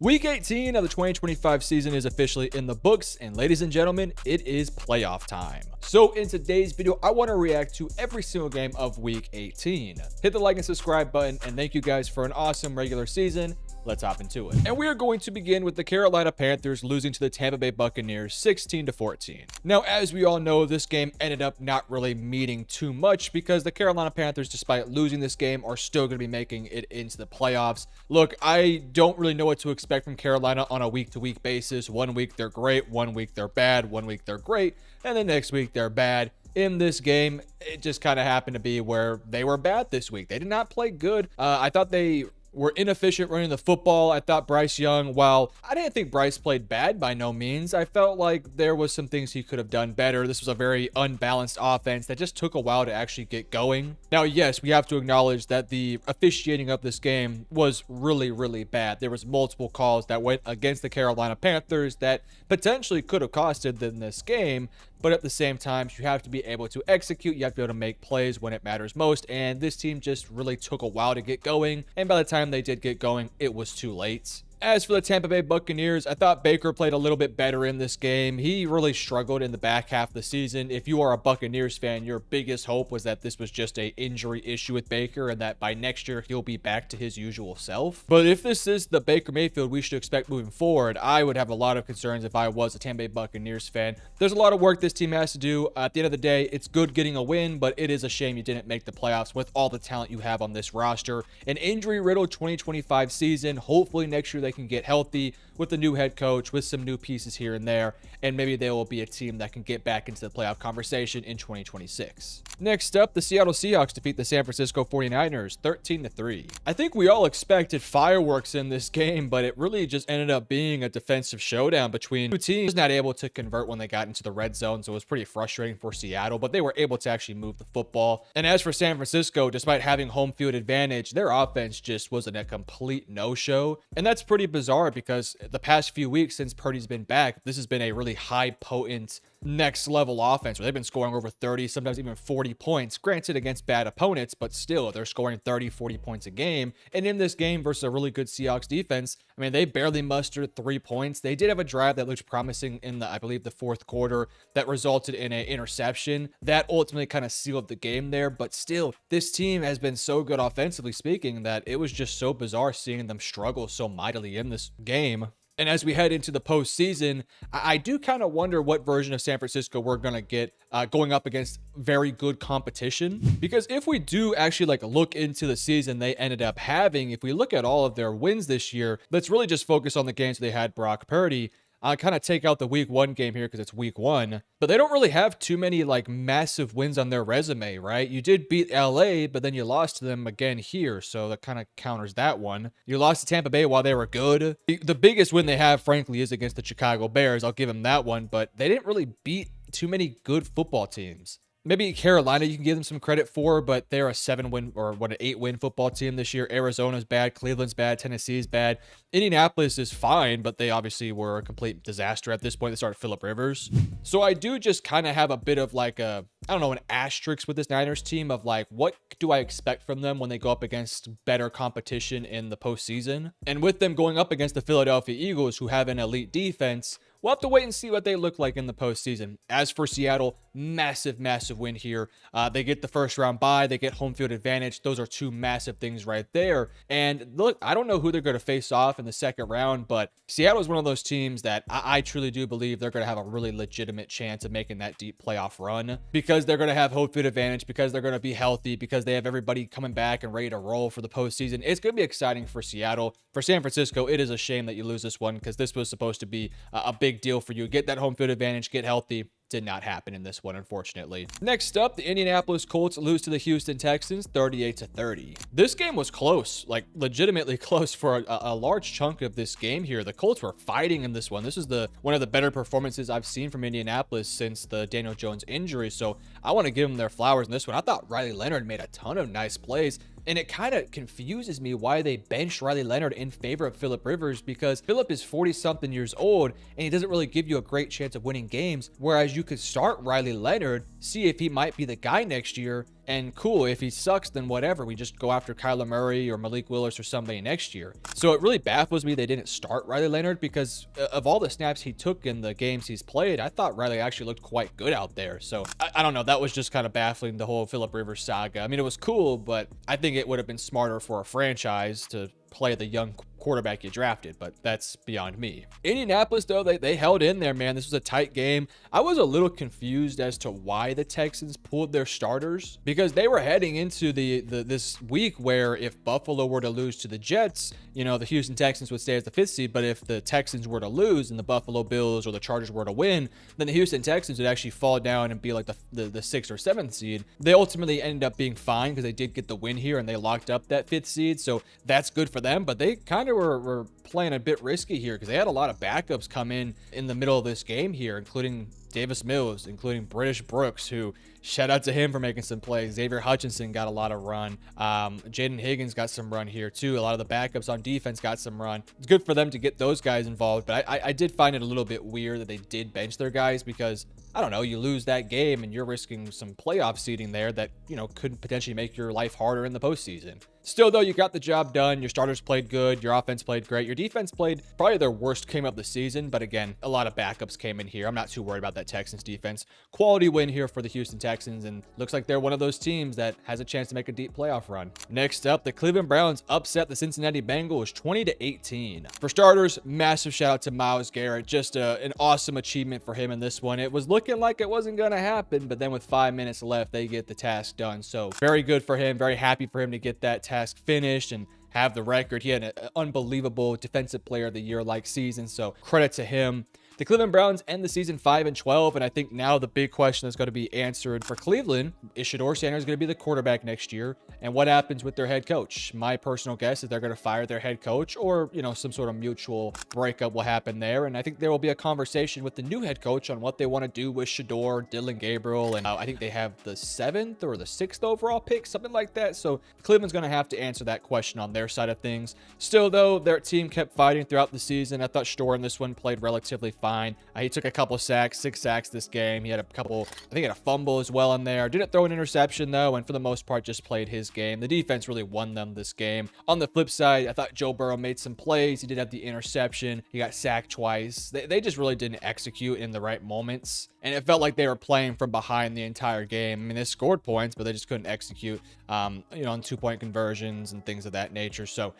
Week 18 of the 2025 season is officially in the books, and ladies and gentlemen, it is playoff time. So in today's video, I want to react to every single game of Week 18. Hit the like and subscribe button, and thank you guys for an awesome regular season. Let's hop into it. And we are going to begin with the Carolina Panthers losing to the Tampa Bay Buccaneers 16-14. Now, as we all know, this game ended up not really meaning too much because the Carolina Panthers, despite losing this game, are still going to be making it into the playoffs. Look, I don't really know what to expect from Carolina on a week-to-week basis. One week they're great, one week they're bad, one week they're great, and the next week they're bad. In this game, it just kind of happened to be where they were bad this week. They did not play good. I thought they were inefficient running the football. I thought Bryce Young, while I didn't think Bryce played bad by no means, I felt like there was some things he could have done better. This was a very unbalanced offense that just took a while to actually get going. Now, yes, we have to acknowledge that the officiating of this game was really, really bad. There was multiple calls that went against the Carolina Panthers that potentially could have costed them this game. But at the same time, you have to be able to execute. You have to be able to make plays when it matters most. And this team just really took a while to get going. And by the time they did get going, it was too late. As for the Tampa Bay Buccaneers, I thought Baker played a little bit better in this game. He really struggled in the back half of the season. If you are a Buccaneers fan, your biggest hope was that this was just an injury issue with Baker and that by next year he'll be back to his usual self. But if this is the Baker Mayfield we should expect moving forward, I would have a lot of concerns if I was a Tampa Bay Buccaneers fan. There's a lot of work this team has to do. At the end of the day, it's good getting a win, but it is a shame you didn't make the playoffs with all the talent you have on this roster. An injury-riddled 2025 season. Hopefully next year they can get healthy with the new head coach, with some new pieces here and there, and maybe they will be a team that can get back into the playoff conversation in 2026. Next up, the Seattle Seahawks defeat the San Francisco 49ers 13-3. I think we all expected fireworks in this game, but it really just ended up being a defensive showdown between two teams not able to convert when they got into the red zone, so it was pretty frustrating for Seattle, but they were able to actually move the football. And as for San Francisco, despite having home field advantage, their offense just wasn't a complete no-show, and that's pretty bizarre because the past few weeks since Purdy's been back, this has been a really high potent next level offense where they've been scoring over 30, sometimes even 40 points, granted against bad opponents, but still they're scoring 30-40 points a game. And in this game versus a really good Seahawks defense, I mean, they barely mustered 3 points. They did have a drive that looked promising in the, I believe, the fourth quarter that resulted in an interception that ultimately kind of sealed the game there. But still, this team has been so good offensively speaking that it was just so bizarre seeing them struggle so mightily in this game. And as we head into the postseason, I do kind of wonder what version of San Francisco we're going to get going up against very good competition. Because if we do actually look into the season they ended up having, if we look at all of their wins this year, let's really just focus on the games they had Brock Purdy. I'll kind of take out the week 1 game here because it's week 1, but they don't really have too many massive wins on their resume, right? You did beat LA, but then you lost to them again here. So that kind of counters that one. You lost to Tampa Bay while they were good. The biggest win they have, frankly, is against the Chicago Bears. I'll give them that one, but they didn't really beat too many good football teams. Maybe Carolina you can give them some credit for, but they're a 7-win or an 8-win football team this year. Arizona's bad, Cleveland's bad, Tennessee's bad. Indianapolis is fine, but they obviously were a complete disaster at this point. They started Phillip Rivers. So I do just kind of have a bit of an asterisk with this Niners team of what do I expect from them when they go up against better competition in the postseason? And with them going up against the Philadelphia Eagles, who have an elite defense, we'll have to wait and see what they look like in the postseason. As for Seattle, massive win here. They get the first round bye. They get home field advantage. Those are two massive things right there. And look, I don't know who they're going to face off in the second round, but Seattle is one of those teams that I truly do believe they're going to have a really legitimate chance of making that deep playoff run because they're going to have home field advantage, because they're going to be healthy, because they have everybody coming back and ready to roll for the postseason. It's going to be exciting for Seattle. For San Francisco, it is a shame that you lose this one because this was supposed to be a big deal for you. Get that home field advantage, get healthy. Did not happen in this one, unfortunately. Next up, the Indianapolis Colts lose to the Houston Texans 38-30. This game was close, legitimately close for a large chunk of this game here. The Colts were fighting in this one. This is one of the better performances I've seen from Indianapolis since the Daniel Jones injury, so I want to give them their flowers in this one. I thought Riley Leonard made a ton of nice plays. And it kind of confuses me why they benched Riley Leonard in favor of Phillip Rivers, because Phillip is 40-something years old and he doesn't really give you a great chance of winning games. Whereas you could start Riley Leonard, see if he might be the guy next year, And cool, if he sucks, then whatever. We just go after Kyler Murray or Malik Willis or somebody next year. So it really baffles me they didn't start Riley Leonard, because of all the snaps he took in the games he's played, I thought Riley actually looked quite good out there. So I don't know. That was just kind of baffling, the whole Phillip Rivers saga. I mean, it was cool, but I think it would have been smarter for a franchise to play the young quarterback you drafted, but that's beyond me. Indianapolis, though, they held in there, man. This was a tight game. I was a little confused as to why the Texans pulled their starters, because they were heading into this week where if Buffalo were to lose to the Jets, you know, the Houston Texans would stay as the 5th seed, but if the Texans were to lose and the Buffalo Bills or the Chargers were to win, then the Houston Texans would actually fall down and be like the 6th or 7th seed. They ultimately ended up being fine because they did get the win here and they locked up that 5th seed, so that's good for them, but they kind of were playing a bit risky here because they had a lot of backups come in the middle of this game here, including Davis Mills, including British Brooks, who, shout out to him for making some plays. Xavier Hutchinson got a lot of run. Jaden Higgins got some run here too. A lot of the backups on defense got some run. It's good for them to get those guys involved, but I did find it a little bit weird that they did bench their guys, because I don't know, you lose that game and you're risking some playoff seeding there that, you know, could potentially make your life harder in the postseason. Still, though, you got the job done. Your starters played good. Your offense played great. Your defense played probably their worst game of the season. But again, a lot of backups came in here. I'm not too worried about that Texans defense. Quality win here for the Houston Texans, and looks like they're one of those teams that has a chance to make a deep playoff run. Next up, the Cleveland Browns upset the Cincinnati Bengals 20-18. For starters, massive shout out to Myles Garrett. Just an awesome achievement for him in this one. It was looking like it wasn't going to happen, but then with 5 minutes left, they get the task done. So very good for him. Very happy for him to get that task finished and have the record. He had an unbelievable defensive player of the year like season, so credit to him. The Cleveland Browns end the season 5-12, and I think now the big question that's going to be answered for Cleveland is Shedeur Sanders going to be the quarterback next year, and what happens with their head coach? My personal guess is they're going to fire their head coach, or, you know, some sort of mutual breakup will happen there, and I think there will be a conversation with the new head coach on what they want to do with Shedeur, Dylan Gabriel, and I think they have the 7th or the 6th overall pick, something like that, so Cleveland's going to have to answer that question on their side of things. Still, though, their team kept fighting throughout the season. I thought Shedeur in this one played relatively fine. He took a couple sacks, 6 sacks this game. He had a couple, I think he had a fumble as well in there. Didn't throw an interception though, and for the most part just played his game. The defense really won them this game. On the flip side, I thought Joe Burrow made some plays. He did have the interception. He got sacked twice. They just really didn't execute in the right moments, and it felt like they were playing from behind the entire game. I mean, they scored points, but they just couldn't execute, you know, on 2-point conversions and things of that nature. So,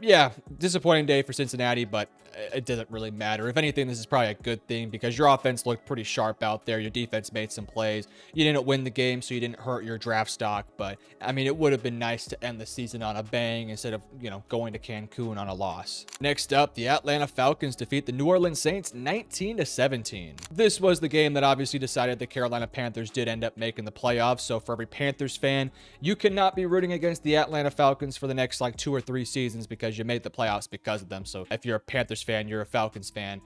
yeah, disappointing day for Cincinnati, but it doesn't really matter. If anything, this is probably a good thing because your offense looked pretty sharp out there. Your defense made some plays. You didn't win the game, so you didn't hurt your draft stock. But, I mean, it would have been nice to end the season on a bang instead of, you know, going to Cancun on a loss. Next up, the Atlanta Falcons defeat the New Orleans Saints 19-17. This was the game that obviously decided the Carolina Panthers did end up making the playoffs. So for every Panthers fan, you cannot be rooting against the Atlanta Falcons for the next like 2 or 3 seasons because you made the playoffs because of them. So if you're a Panthers fan, you're a Falcons fan.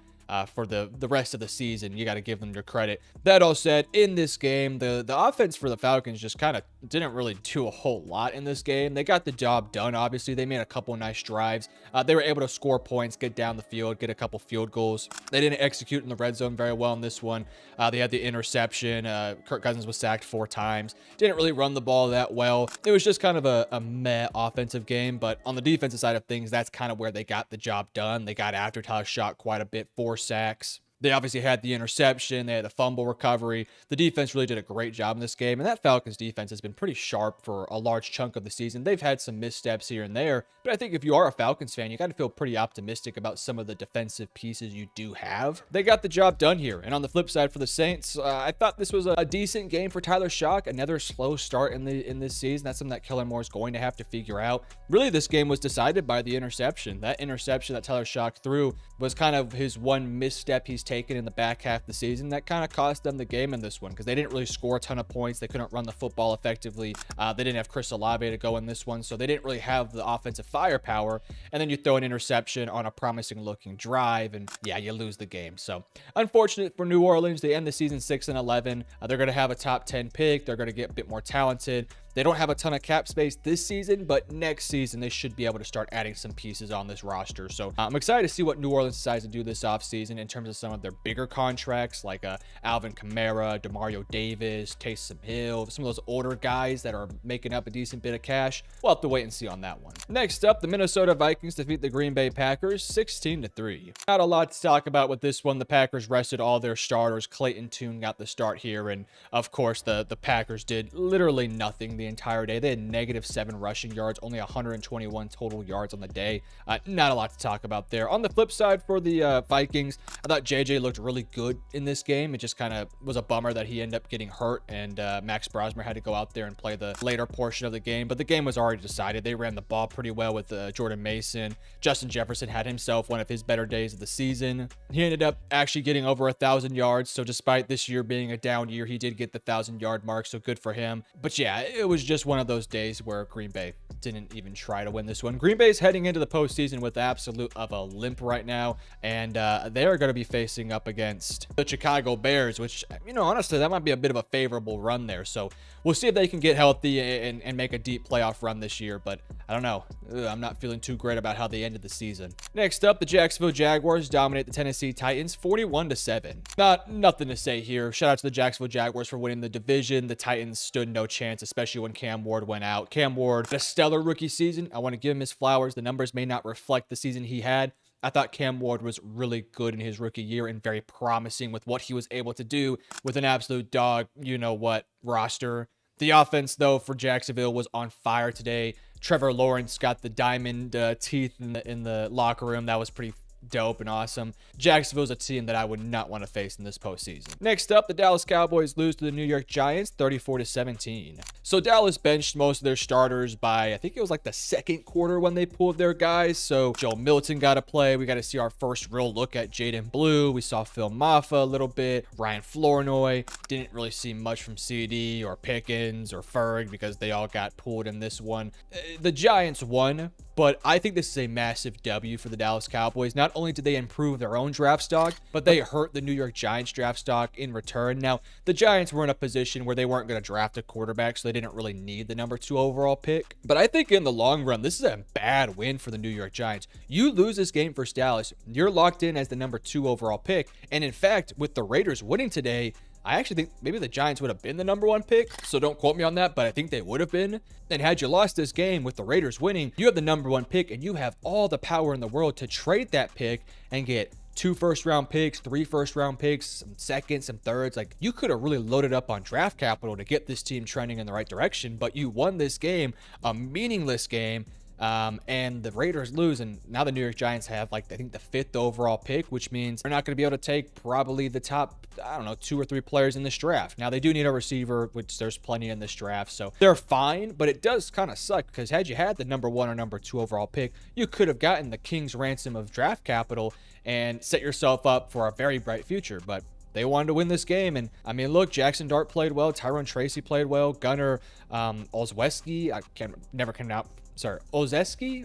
For the rest of the season, you got to give them your credit. That all said, in this game, the offense for the Falcons just kind of didn't really do a whole lot in this game. They got the job done, obviously. They made a couple nice drives. They were able to score points, get down the field, get a couple field goals. They didn't execute in the red zone very well in this one. They had the interception. Kirk Cousins was sacked 4 times. Didn't really run the ball that well. It was just kind of a meh offensive game, but on the defensive side of things, that's kind of where they got the job done. They got after Tyler Shot quite a bit, 4 sacks. They obviously had the interception. They had the fumble recovery. The defense really did a great job in this game. And that Falcons defense has been pretty sharp for a large chunk of the season. They've had some missteps here and there. But I think if you are a Falcons fan, you got to feel pretty optimistic about some of the defensive pieces you do have. They got the job done here. And on the flip side for the Saints, I thought this was a decent game for Tyler Shock. Another slow start in this season. That's something that Kellen Moore is going to have to figure out. Really, this game was decided by the interception. That interception that Tyler Shock threw was kind of his one misstep he's taken in the back half of the season. That kind of cost them the game in this one because they didn't really score a ton of points. They couldn't run the football effectively. They didn't have Chris Olave to go in this one, so they didn't really have the offensive firepower. And then you throw an interception on a promising looking drive, and yeah, you lose the game. So unfortunate for New Orleans. They end the season 6-11. They're going to have a top 10 pick. They're going to get a bit more talented. They don't have a ton of cap space this season, but next season they should be able to start adding some pieces on this roster. So I'm excited to see what New Orleans decides to do this offseason in terms of some of their bigger contracts, like Alvin Kamara, DeMario Davis, Taysom Hill, some of those older guys that are making up a decent bit of cash. We'll have to wait and see on that one. Next up, the Minnesota Vikings defeat the Green Bay Packers 16-3. Not a lot to talk about with this one. The Packers rested all their starters. Clayton Tune got the start here, and of course the Packers did literally nothing the entire day. They had -7 rushing yards, only 121 total yards on the day. Not a lot to talk about there. On the flip side for the Vikings, I thought JJ looked really good in this game. It just kind of was a bummer that he ended up getting hurt, and Max Brosmer had to go out there and play the later portion of the game, but the game was already decided. They ran the ball pretty well with Jordan Mason. Justin Jefferson had himself one of his better days of the season. He ended up actually getting over 1,000 yards, so despite this year being a down year, he did get the 1,000-yard mark, so good for him. But yeah, it was just one of those days where Green Bay didn't even try to win this one. Green Bay's heading into the postseason with absolute of a limp right now, and they are going to be facing up against the Chicago Bears, which, you know, honestly, that might be a bit of a favorable run there. So we'll see if they can get healthy and make a deep playoff run this year, but I don't know. I'm not feeling too great about how they ended the season. Next up, the Jacksonville Jaguars dominate the Tennessee Titans 41-7. Nothing to say here. Shout out to the Jacksonville Jaguars for winning the division. The Titans stood no chance, especially when Cam Ward went out. Cam Ward had a stellar rookie season. I want to give him his flowers. The numbers may not reflect the season he had. I thought Cam Ward was really good in his rookie year and very promising with what he was able to do with an absolute dog, you know what, roster. The offense, though, for Jacksonville was on fire today. Trevor Lawrence got the diamond teeth in the locker room. That was pretty dope and awesome. Jacksonville's a team that I would not want to face in this postseason. Next up, the Dallas Cowboys lose to the New York Giants 34-17. So Dallas benched most of their starters by, I think it was like the second quarter when they pulled their guys. So Joe Milton got to play. We got to see our first real look at Jaden Blue. We saw Phil Maffa a little bit. Ryan Flournoy. Didn't really see much from CD or Pickens or Ferg because they all got pulled in this one. The Giants won, but I think this is a massive W for the Dallas Cowboys. Not only did they improve their own draft stock, but they hurt the New York Giants draft stock in return. Now, the Giants were in a position where they weren't going to draft a quarterback, so they didn't really need the number 2 overall pick. But I think in the long run, this is a bad win for the New York Giants. You lose this game versus Dallas, you're locked in as the number 2 overall pick. And in fact, with the Raiders winning today, I actually think maybe the Giants would have been the number 1 pick, so don't quote me on that, but I think they would have been. And had you lost this game with the Raiders winning, you have the number 1 pick, and you have all the power in the world to trade that pick and get 2 first-round picks, 3 first-round picks, some seconds, some thirds. Like, you could have really loaded up on draft capital to get this team trending in the right direction, but you won this game, a meaningless game, and the Raiders lose, and now the New York Giants have, like, I think the 5th overall pick, which means they're not going to be able to take probably the top, I don't know, 2 or 3 players in this draft. Now, they do need a receiver, which there's plenty in this draft, so they're fine, but it does kind of suck because had you had the number 1 or number 2 overall pick, you could have gotten the king's ransom of draft capital and set yourself up for a very bright future, but they wanted to win this game. And I mean, look, Jackson Dart played well. Tyrone Tracy played well. Gunnar Olszewski,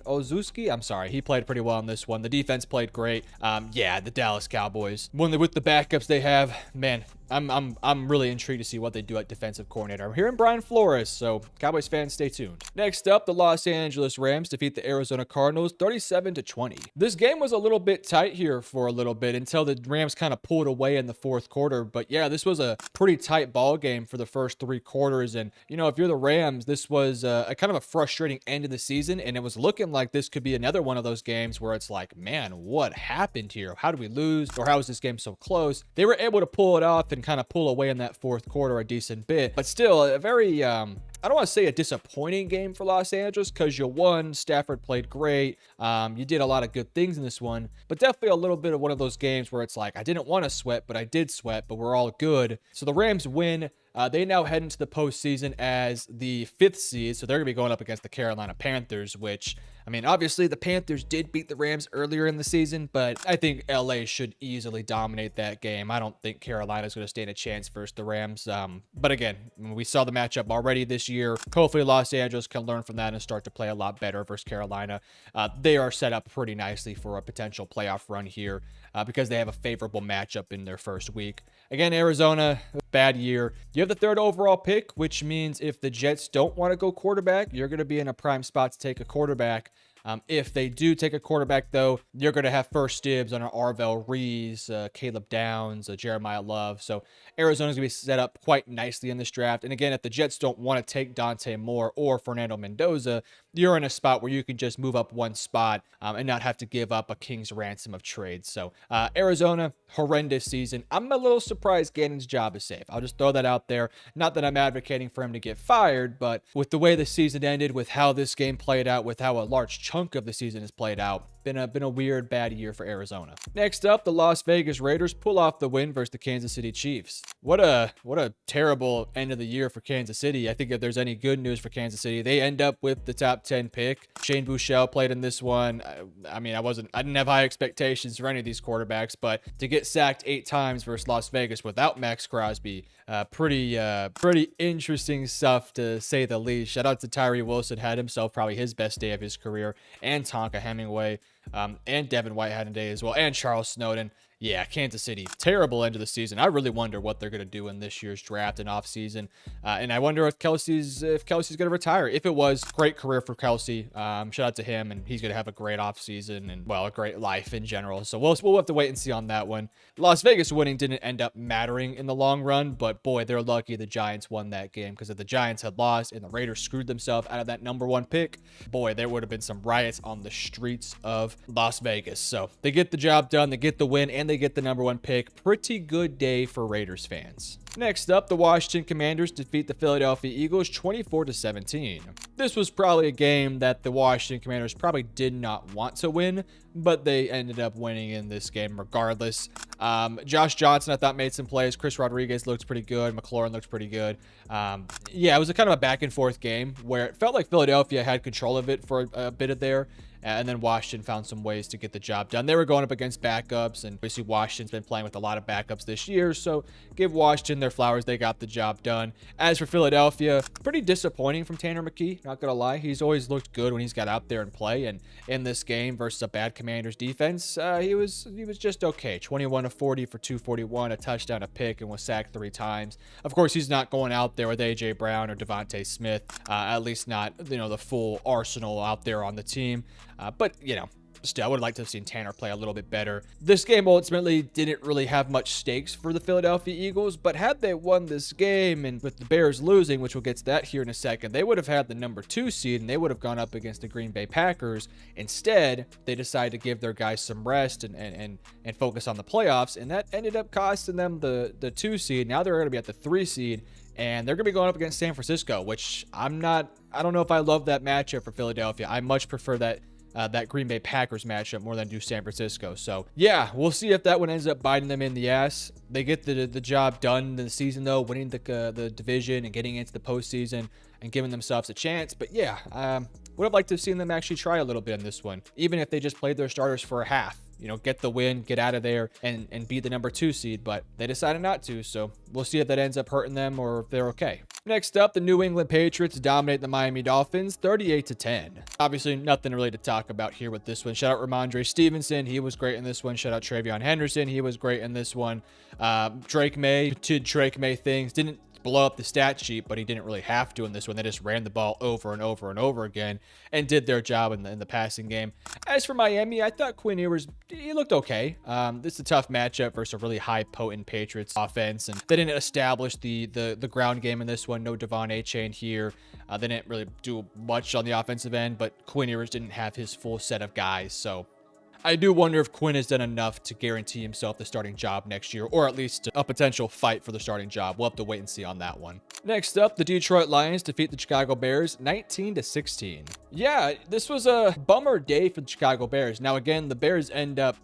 Olszewski, I'm sorry. He played pretty well on this one. The defense played great. Yeah, the Dallas Cowboys, with the backups they have, man, I'm really intrigued to see what they do at defensive coordinator. I'm hearing Brian Flores, so Cowboys fans, stay tuned. Next up, the Los Angeles Rams defeat the Arizona Cardinals 37-20. This game was a little bit tight here for a little bit until the Rams kind of pulled away in the 4th quarter. But yeah, this was a pretty tight ball game for the first 3 quarters. And, you know, if you're the Rams, this was a kind of a frustrating end of the season. And it was looking like this could be another one of those games where it's like, man, what happened here? How did we lose? Or how is this game so close? They were able to pull it off and kind of pull away in that 4th quarter a decent bit, but still a very I don't want to say a disappointing game for Los Angeles because you won. Stafford played great. You did a lot of good things in this one, but definitely a little bit of one of those games where it's like, I didn't want to sweat, but I did sweat, but we're all good. So the Rams win. They now head into the postseason as the 5th seed, so they're going to be going up against the Carolina Panthers, which, I mean, obviously the Panthers did beat the Rams earlier in the season, but I think LA should easily dominate that game. I don't think Carolina's going to stand a chance versus the Rams. But again, we saw the matchup already this year. Hopefully Los Angeles can learn from that and start to play a lot better versus Carolina. They are set up pretty nicely for a potential playoff run here because they have a favorable matchup in their first week. Again, Arizona, bad year. You have the 3rd overall pick, which means if the Jets don't want to go quarterback, you're going to be in a prime spot to take a quarterback. If they do take a quarterback, though, you're going to have first dibs on an Arvell Reese, Caleb Downs, Jeremiah Love. So Arizona's going to be set up quite nicely in this draft. And again, if the Jets don't want to take Dante Moore or Fernando Mendoza, you're in a spot where you can just move up one spot and not have to give up a king's ransom of trades. So Arizona, horrendous season. I'm a little surprised Gannon's job is safe. I'll just throw that out there. Not that I'm advocating for him to get fired, but with the way the season ended, with how this game played out, with how a large chunk of the season has played out, been a weird, bad year for Arizona. Next up, the Las Vegas Raiders pull off the win versus the Kansas City Chiefs. What a terrible end of the year for Kansas City. I think if there's any good news for Kansas City, they end up with the top 10 pick. Shane Buechele played in this one. I mean, I didn't have high expectations for any of these quarterbacks, but to get sacked 8 times versus Las Vegas without Max Crosby, pretty interesting stuff to say the least. Shout out to Tyree Wilson, had himself probably his best day of his career, and Tonka Hemingway. And Devin White had a day as well, and Charles Snowden. Yeah, Kansas City, terrible end of the season. I really wonder what they're going to do in this year's draft and offseason. And I wonder if Kelsey's going to retire. If it was, great career for Kelsey. Shout out to him, and he's going to have a great offseason and, well, a great life in general. So we'll have to wait and see on that one. Las Vegas winning didn't end up mattering in the long run, but boy, they're lucky the Giants won that game, because if the Giants had lost and the Raiders screwed themselves out of that #1 pick, boy, there would have been some riots on the streets of Las Vegas. So they get the job done, they get the win, and they get the #1 pick. Pretty good day for Raiders fans. Next up, the Washington Commanders defeat the Philadelphia Eagles 24-17. This was probably a game that the Washington Commanders probably did not want to win, but they ended up winning in this game regardless. Josh Johnson, I thought, made some plays. Chris Rodriguez looked pretty good. McLaurin looked pretty good. Yeah, it was a kind of a back and forth game where it felt like Philadelphia had control of it for a bit of there. And then Washington found some ways to get the job done. They were going up against backups, and obviously Washington's been playing with a lot of backups this year, so give Washington their flowers. They got the job done. As for Philadelphia, pretty disappointing from Tanner McKee, not gonna lie. He's always looked good when he's got out there and play, and in this game versus a bad Commanders defense, he was just okay. 21 of 40 for 241, a touchdown, a pick, and was sacked 3 times. Of course, he's not going out there with AJ Brown or Devontae Smith, at least not, the full arsenal out there on the team. But, still, I would like to have seen Tanner play a little bit better. This game ultimately didn't really have much stakes for the Philadelphia Eagles, but had they won this game, and with the Bears losing, which we'll get to that here in a second, they would have had the #2 seed, and they would have gone up against the Green Bay Packers. Instead, they decided to give their guys some rest and focus on the playoffs, and that ended up costing them the 2 seed. Now they're going to be at the 3 seed, and they're going to be going up against San Francisco, which I don't know if I love that matchup for Philadelphia. I much prefer that Green Bay Packers matchup more than do San Francisco. So yeah, we'll see if that one ends up biting them in the ass. They get the job done in the season, though, winning the division and getting into the postseason and giving themselves a chance. But yeah, would have liked to have seen them actually try a little bit in this one, even if they just played their starters for a half. Get the win, get out of there, and be the #2 seed, but they decided not to, so we'll see if that ends up hurting them or if they're okay. Next up, the New England Patriots dominate the Miami Dolphins 38-10. Obviously, nothing really to talk about here with this one. Shout out Ramondre Stevenson, he was great in this one. Shout out Travion Henderson, he was great in this one. Drake May did Drake May things, didn't blow up the stat sheet, but he didn't really have to in this one. They just ran the ball over and over and over again and did their job in the passing game. As for Miami, I thought Quinn Ewers, he looked okay. This is a tough matchup versus a really high potent Patriots offense, and they didn't establish the ground game in this one. No Devon Achane here. They didn't really do much on the offensive end, but Quinn Ewers didn't have his full set of guys, so I do wonder if Quinn has done enough to guarantee himself the starting job next year, or at least a potential fight for the starting job. We'll have to wait and see on that one. Next up, the Detroit Lions defeat the Chicago Bears 19-16. Yeah, this was a bummer day for the Chicago Bears. Now, again, the Bears end up,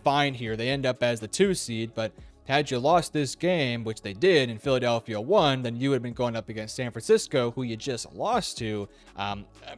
fine here. They end up as the 2 seed, but had you lost this game, which they did, and Philadelphia won, then you would have been going up against San Francisco, who you just lost to.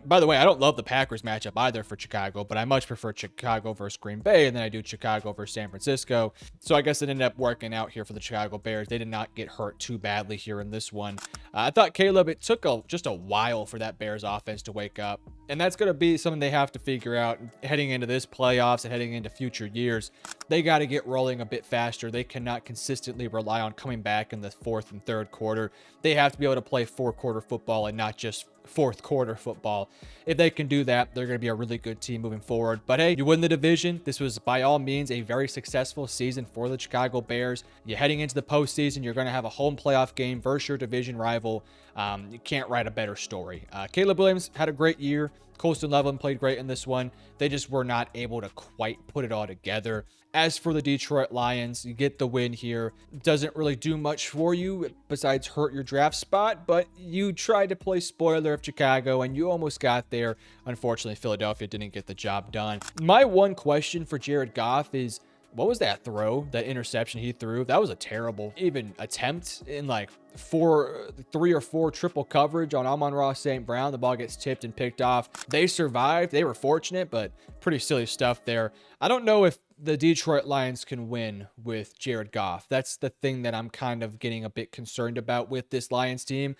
By the way, I don't love the Packers matchup either for Chicago, but I much prefer Chicago versus Green Bay than I do Chicago versus San Francisco. So I guess it ended up working out here for the Chicago Bears. They did not get hurt too badly here in this one. I thought, Caleb, it took just a while for that Bears offense to wake up. And that's going to be something they have to figure out heading into this playoffs and heading into future years. they got to get rolling a bit faster. They cannot consistently rely on coming back in the fourth and third quarter. They have to be able to play four-quarter football and not just fourth quarter football. If they can do that, they're going to be a really good team moving forward. But hey, you win the division. This was by all means a very successful season for the Chicago Bears. You're heading into the postseason. You're going to have a home playoff game versus your division rival. You can't write a better story. Caleb Williams had a great year. Colston Loveland played great in this one. They just were not able to quite put it all together. As for the Detroit Lions, you get the win here. Doesn't really do much for you besides hurt your draft spot, but you tried to play spoiler of Chicago and you almost got there. Unfortunately, Philadelphia didn't get the job done. My one question for Jared Goff is, what was that throw, that interception he threw? That was a terrible even attempt in like 3 or 4 triple coverage on Amon-Ra St. Brown. The ball gets tipped and picked off. They survived. They were fortunate, but pretty silly stuff there. I don't know if the Detroit Lions can win with Jared Goff. That's the thing that I'm kind of getting a bit concerned about with this Lions team.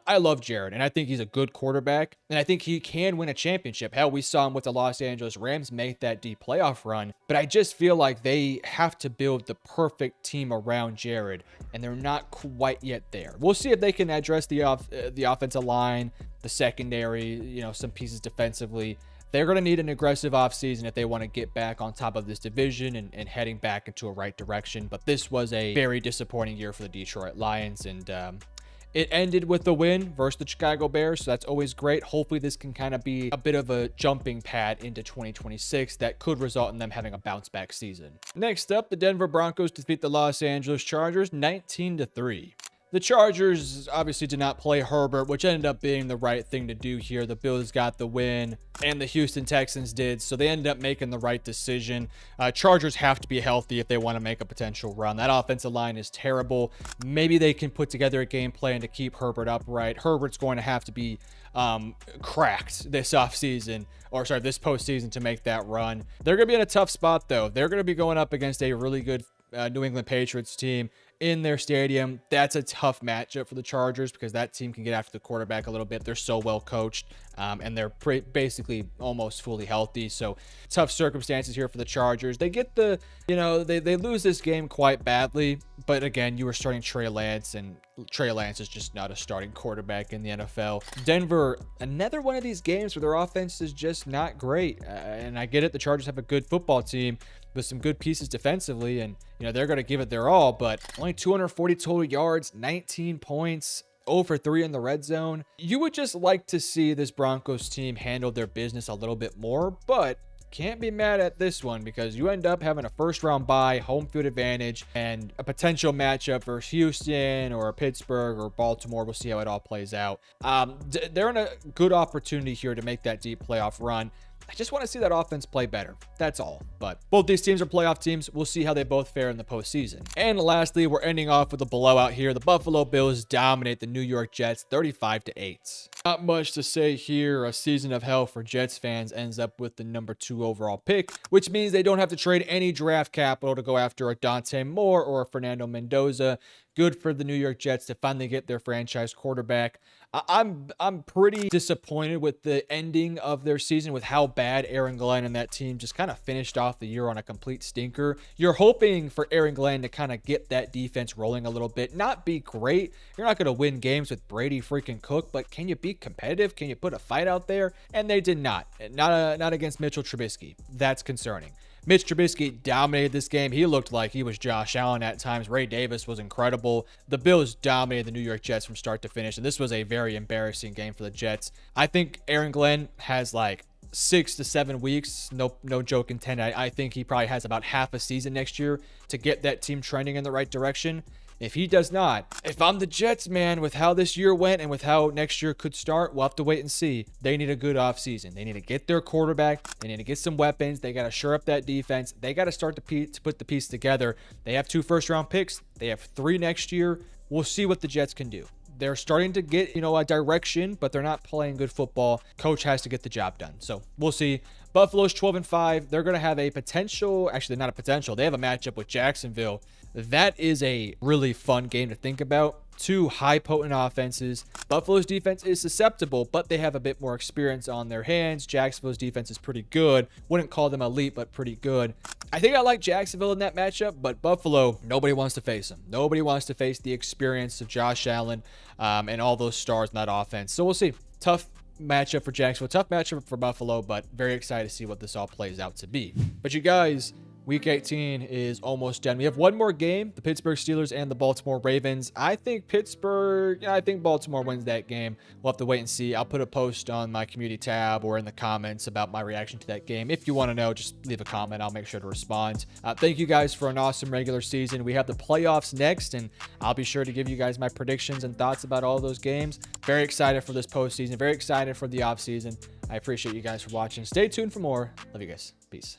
I love Jared, and I think he's a good quarterback, and I think he can win a championship. Hell, we saw him with the Los Angeles Rams make that deep playoff run, but I just feel like they have to build the perfect team around Jared, and they're not quite yet there. We'll see if they can address the offensive line, the secondary, some pieces defensively. They're going to need an aggressive offseason if they want to get back on top of this division and heading back into a right direction. But this was a very disappointing year for the Detroit Lions, and it ended with the win versus the Chicago Bears, so that's always great. Hopefully this can kind of be a bit of a jumping pad into 2026 that could result in them having a bounce-back season. Next up, the Denver Broncos defeat the Los Angeles Chargers 19-3. The Chargers obviously did not play Herbert, which ended up being the right thing to do here. The Bills got the win, and the Houston Texans did, so they ended up making the right decision. Chargers have to be healthy if they want to make a potential run. That offensive line is terrible. Maybe they can put together a game plan to keep Herbert upright. Herbert's going to have to be cracked this postseason to make that run. They're going to be in a tough spot, though. They're going to be going up against a really good New England Patriots team in their stadium. That's a tough matchup for the Chargers because that team can get after the quarterback a little bit. They're so well coached, and they're basically almost fully healthy. So tough circumstances here for the Chargers. They get they lose this game quite badly, but again, you were starting Trey Lance, and Trey Lance is just not a starting quarterback in the NFL. Denver, another one of these games where their offense is just not great. And I get it. The Chargers have a good football team with some good pieces defensively, and they're going to give it their all, but only 240 total yards, 19 points, 0 for 3 in the red zone. You would just like to see this Broncos team handle their business a little bit more, but can't be mad at this one because you end up having a first-round bye, home field advantage, and a potential matchup versus Houston or Pittsburgh or Baltimore. We'll see how it all plays out. They're in a good opportunity here to make that deep playoff run. I just want to see that offense play better. That's all. But both these teams are playoff teams. We'll see how they both fare in the postseason. And lastly, we're ending off with a blowout here. The Buffalo Bills dominate the New York Jets 35-8. Not much to say here. A season of hell for Jets fans ends up with the number 2 overall pick, which means they don't have to trade any draft capital to go after a Dante Moore or a Fernando Mendoza. Good for the New York Jets to finally get their franchise quarterback. I'm pretty disappointed with the ending of their season, with how bad Aaron Glenn and that team just kind of finished off the year on a complete stinker. You're hoping for Aaron Glenn to kind of get that defense rolling a little bit, not be great. You're not going to win games with Brady freaking Cook, but can you be competitive? Can you put a fight out there? And they did not. Not against Mitchell Trubisky. That's concerning. Mitch Trubisky dominated this game. He looked like he was Josh Allen at times. Ray Davis was incredible. The Bills dominated the New York Jets from start to finish, and this was a very embarrassing game for the Jets. I think Aaron Glenn has like 6 to 7 weeks, no joke intended. I think he probably has about half a season next year to get that team trending in the right direction. If he does not, if I'm the Jets, man, with how this year went and with how next year could start, we'll have to wait and see. They need a good offseason. They need to get their quarterback. They need to get some weapons. They got to shore up that defense. They got to start to put the piece together. They have 2 first-round picks. They have 3 next year. We'll see what the Jets can do. They're starting to get, a direction, but they're not playing good football. Coach has to get the job done. So we'll see. Buffalo's 12-5. They're going to have a potential, actually not a potential. They have a matchup with Jacksonville. That is a really fun game to think about. two high potent offenses. Buffalo's defense is susceptible, but they have a bit more experience on their hands. Jacksonville's defense is pretty good. Wouldn't call them elite, but pretty good. I think I like Jacksonville in that matchup, but Buffalo, nobody wants to face them. Nobody wants to face the experience of Josh Allen and all those stars in that offense. So we'll see. Tough matchup for Jacksonville, tough matchup for Buffalo, but very excited to see what this all plays out to be. But you guys, Week 18 is almost done. We have one more game, the Pittsburgh Steelers and the Baltimore Ravens. I think I think Baltimore wins that game. We'll have to wait and see. I'll put a post on my community tab or in the comments about my reaction to that game. If you want to know, just leave a comment. I'll make sure to respond. Thank you guys for an awesome regular season. We have the playoffs next, and I'll be sure to give you guys my predictions and thoughts about all those games. Very excited for this postseason. Very excited for the offseason. I appreciate you guys for watching. Stay tuned for more. Love you guys. Peace.